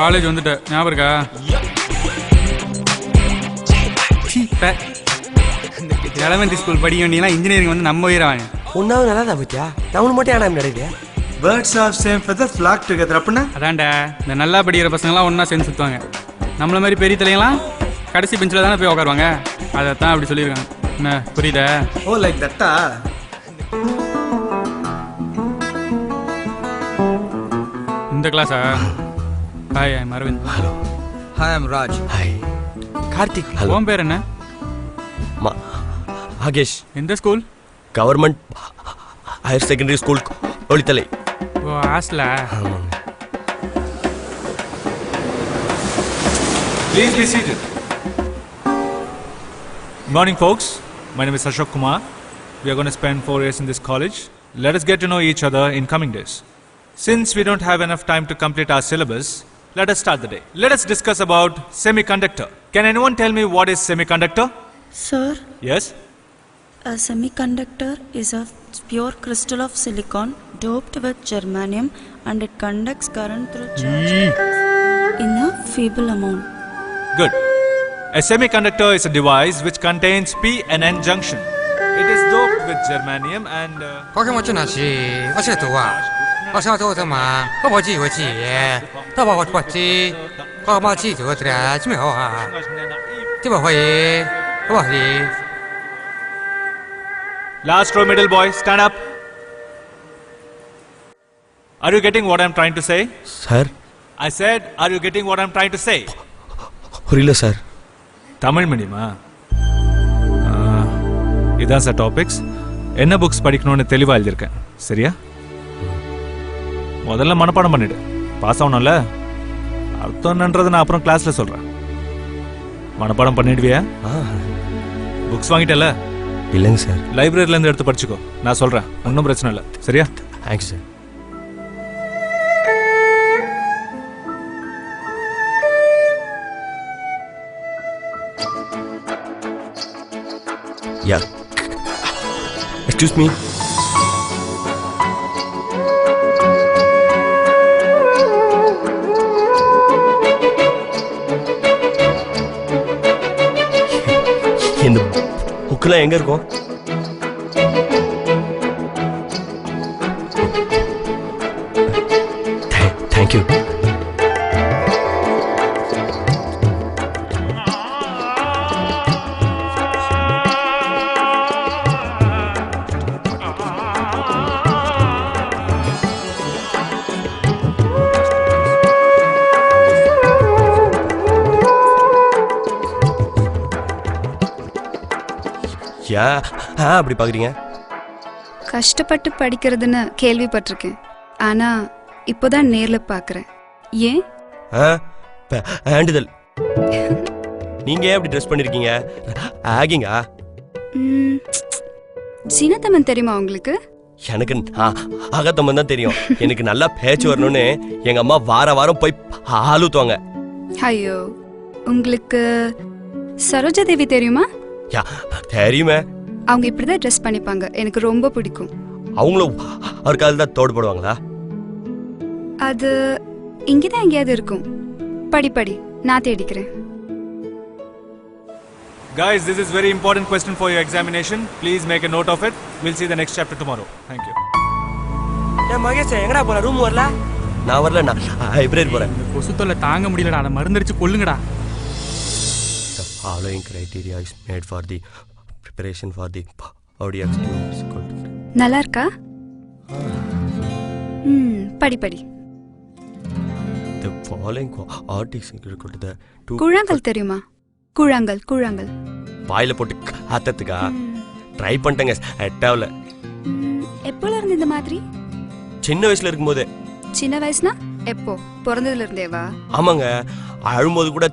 College வந்துட்டேன், ஞாபகம் இருக்கா? எலமெண்ட்ரி ஸ்கூல் படிக்க வேண்டியலாம் இன்ஜினியரிங் வந்து நம்ம உயிராங்க. ஒன்றாவது நல்லா தான் பத்தியா, நான் மட்டும் ஏன்னா நடக்குது. Birds of same feather flock together அப்படின்னா அதான்டா, இந்த நல்லா படிக்கிற பசங்களாம் ஒன்றா சேர்ந்து சுற்றுவாங்க. நம்மள மாதிரி பெரிய தலைங்களாம் கடைசி பெஞ்சில் தானே போய் உட்காருவாங்க. அதைத்தான் அப்படி சொல்லியிருக்காங்க. என்ன புரியுதா? ஓ லைக் தட்டா. இந்த கிளாஸா? Hi, I'm Aravind. Hello. Hi, I'm Raj. Hi Karthik. Hello. உன் பேர் என்ன? ஆகேஷ். எந்த school? Government higher secondary school ஒளித்தலை. ஓ ஹாஸ்டலா? Please be seated. Good morning, folks. My name is Ashok Kumar. We are going to spend 4 years in this college. Let us get to know each other in coming days. Since we don't have enough time to complete our syllabus, let us start the day. Let us discuss about semiconductor. Can anyone tell me what is semiconductor? Sir, Yes? a semiconductor is a pure crystal of silicon doped with germanium and it conducts current through charge in a feeble amount. Good. A semiconductor is a device which contains P and N junction. It is doped with germanium and...我跟我真的是，我是读啊，我上头的嘛，我记，到我记，我记住的什么啊？这不会，不会。Last row middle boy, stand up. Are you getting what I am trying to say? Sir. I said, are you getting what I am trying to say? புரியல sir. Tamil மீடியமா? இதான் sir topics. என்ன books படிக்கணும்னு தெளிவாக எழுதியிருக்கேன். சரியா? முதல்ல மனப்பாடம் பண்ணிடு. பாஸ் ஆகணும்ல? அர்த்தம் என்னன்றதை நான் அப்புறம் கிளாஸில் சொல்கிறேன். மனப்பாடம் பண்ணிடுவியா? புக்ஸ் வாங்கிட்டல? இல்லைங்க சார். லைப்ரரியிலேருந்து எடுத்து படிச்சுக்கோ. நான் சொல்கிறேன், ஒன்றும் பிரச்சனை இல்லை. சரியா? Thanks sir. Yeah. Excuse me. இந்த புக்கெல்லாம் எங்க இருக்கும்? தேங்க்யூ. அப்படி பாக்குறீங்க? கஷ்டப்பட்டு படிக்கிறதுன்னு கேள்விப்பட்டிருக்கேன். ஆனா இப்போதான் நேர்ல பாக்குறேன். ஏன்? ஆண்டுதல். நீங்க ஏன் அப்படி ட்ரெஸ் பண்ணிருக்கீங்க? ஆகிங்கா? சீனத்தம்மன் தெரியுமா உங்களுக்கு? எனக்கு அகத்தம்மன் தான் தெரியும். எனக்கு நல்லா பேச்சு வரணும்னு எங்க அம்மா வாரம் போய் ஆளுத்துவாங்க. ஐயோ, உங்களுக்கு சரோஜா தேவி தெரியுமா? தெரியுமே. அவங்க இப்படிதான் ட்ரெஸ் பண்ணிப்பாங்க. எனக்கு ரொம்ப பிடிக்கும். அவங்களும் ஒரு கால தான் தோடு போடுவாங்களா? அது இங்கதான் எங்கேயாவது இருக்கும். படி நான் தேடிக்கிறேன். Guys, this is very important question for your examination. Please make a note of it. We'll see the next chapter tomorrow. Thank you. Mahesh எங்கடா போற? ரூம் வரல? நான் வரல, நான் லைப்ரரி போறேன். கொசு தொல்லை தாங்க முடியலடா, அதை மருந்தடிச்சு கொல்லுங்கடா. The following criteria is made for the preparation for the audio experience. நல்லா இருக்கா? படி. The following articles include the கூழாங்கல் தெரியுமா? கூழாங்கல் வாயில போட்டு காத்ததுக்கா ட்ரை பண்ணிட்டேங்க. எட்டாவல. எப்போல இருந்து இந்த மாதிரி? சின்ன வயசுல இருக்கும்போது. சின்ன வயசுனா எப்போ? பிறந்ததுல இருந்தேவா? ஆமாங்க. அழும்போது கூட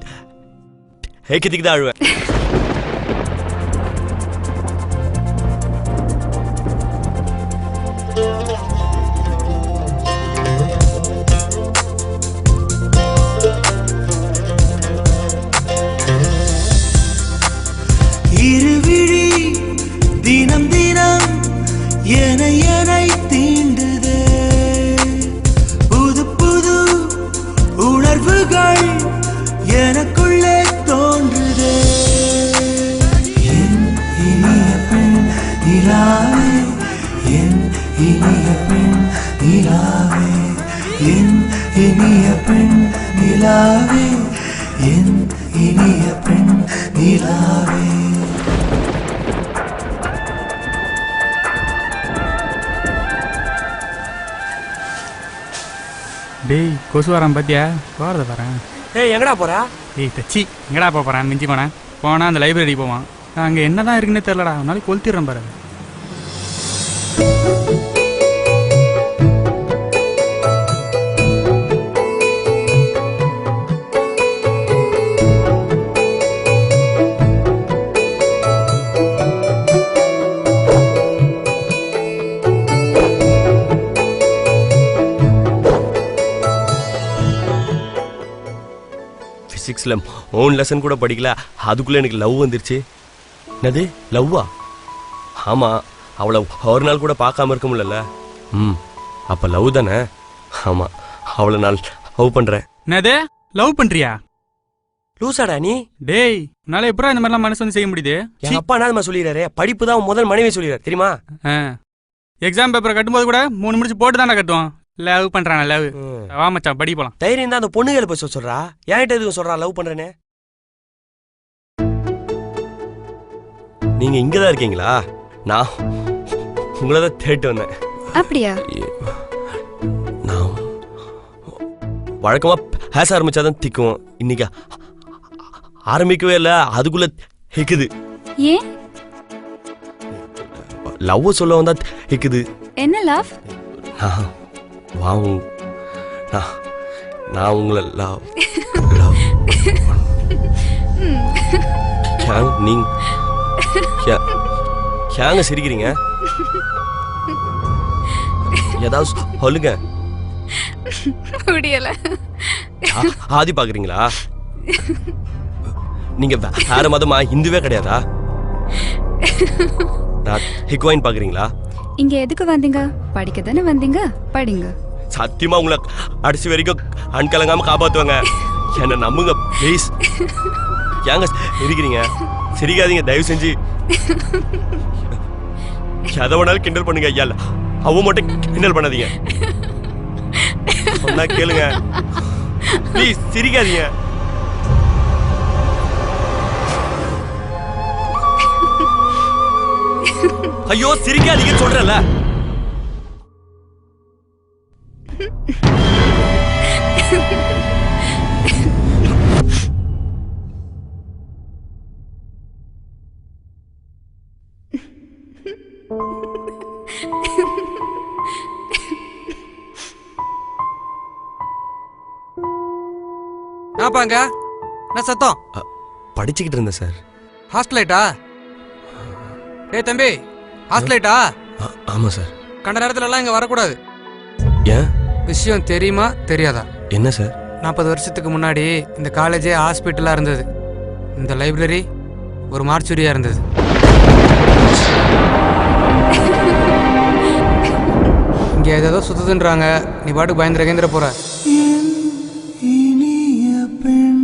ஏக்கத்துக்கு தான் அழுவேன். இருவிழி தினம் என்னை தீண்டுதே, புது உணர்வுகள் இனிய பெண் நிலாவே. டேய் கொசு வரான் பாத்தியா போகிறத பாறேன். ஏய் எங்கடா போற? டேய் தச்சி எங்கடா போகிறான் மிஞ்சி போனேன் போனால் அந்த லைப்ரரி போவான். அங்கே என்ன தான் இருக்குன்னே தெரிலடா ஒரு நாளைக்கு கொளுத்திடுறேன் பாரு. ஃபிசிக்ஸில் ஓன் லெசன் கூட படிக்கல, அதுக்குள்ளே எனக்கு லவ் வந்துருச்சு. என்னது லவ்வா? ஆமாம், அவளை ஒரு நாள் கூட பார்க்காம இருக்க முடியல. அப்போ லவ் தானே? ஆமாம், அவளை நான் லவ் பண்ணுறேன். என்னது லவ் பண்ணுறியா? லூசாடா நீ? டேய் உன்னால எப்படா இந்த மாதிரிலாம் மனசு வந்து செய்ய முடியுது? என் அப்பா என்ன சொல்லிடுறாரு, படிப்பு தான் முதல் மனைவி சொல்லிடுறாரு தெரியுமா? எக்ஸாம் பேப்பரை கட்டும்போது கூட 3 முடிச்சு போட்டு தானே கட்டுவோம். லவ் பண்றான் லவ். வா மச்சான் படி போலாம். தைரியம் தான் அந்த பொண்ணுகளை போய் சொல்றா. என்கிட்ட எதுவும் சொல்றா லவ் பண்றேன்னு? நீங்க இங்கதான் இருக்கீங்களா? நான் உங்களை தான் தேட்டு வந்தேன். அப்படியா? நான் வழக்கமா பேச ஆரம்பிச்சாதான் திக்கும். இன்னைக்கு ஆரம்பிக்கவே இல்லை, அதுக்குள்ள ஹிக்குது. ஏன்? லவ் சொல்ல வந்தா ஹிக்குது. என்ன லவ்? நான் உங்களை லவ் நீங்க ஏங்க சிரிக்கிறீங்க? ஏதாவது சொல்லுங்க. முடியல. ஆதி பாக்குறீங்களா? நீங்க வேற மதமா? இந்துவே கிடையாதா? ஹிக்வாயின் பாக்குறீங்களா? இங்க எதுக்கு வந்தீங்க? படிக்க தானே வந்தீங்க, படிங்க. சத்தியமா உங்களை அடிச்சு வரைக்கும் அன்கலங்காம காப்பாத்துவாங்க. என்ன நம்புங்க ப்ளீஸ். ஏங்க சிரிக்கிறீங்க? சிரிக்காதீங்க தயவு செஞ்சு. எதை வேணாலும் கிண்டல் பண்ணுங்க ஐயா, அவ மட்டும் கிண்டல் பண்ணாதீங்க. சொன்னா கேளுங்க ப்ளீஸ், சிரிக்காதீங்க. ஐயோ சிரிக்காதீங்கன்னு சொல்றேன்ல. நாப்பாங்க என்ன சத்தம்? படிச்சுக்கிட்டு இருந்தேன் சார். ஹாஸ்டலைட்டா? ஏய் தம்பி, ஹாஸ்டலைட்டா? ஆமா சார். கண்ட நேரத்துல எல்லாம் இங்க வரக்கூடாது. ஏன்? விஷயம் தெரியுமா தெரியாதா? என்ன சார்? 40 வருஷத்துக்கு முன்னாடி இந்த காலேஜே ஹாஸ்பிட்டலா இருந்தது. இந்த லைப்ரரி ஒரு மார்ச்சுரியா இருந்தது. இங்க ஏதோ சுத்துதுன்றாங்க, நீ பாட்டுக்கு பயந்துர கேந்திர போற. இனிய பெண்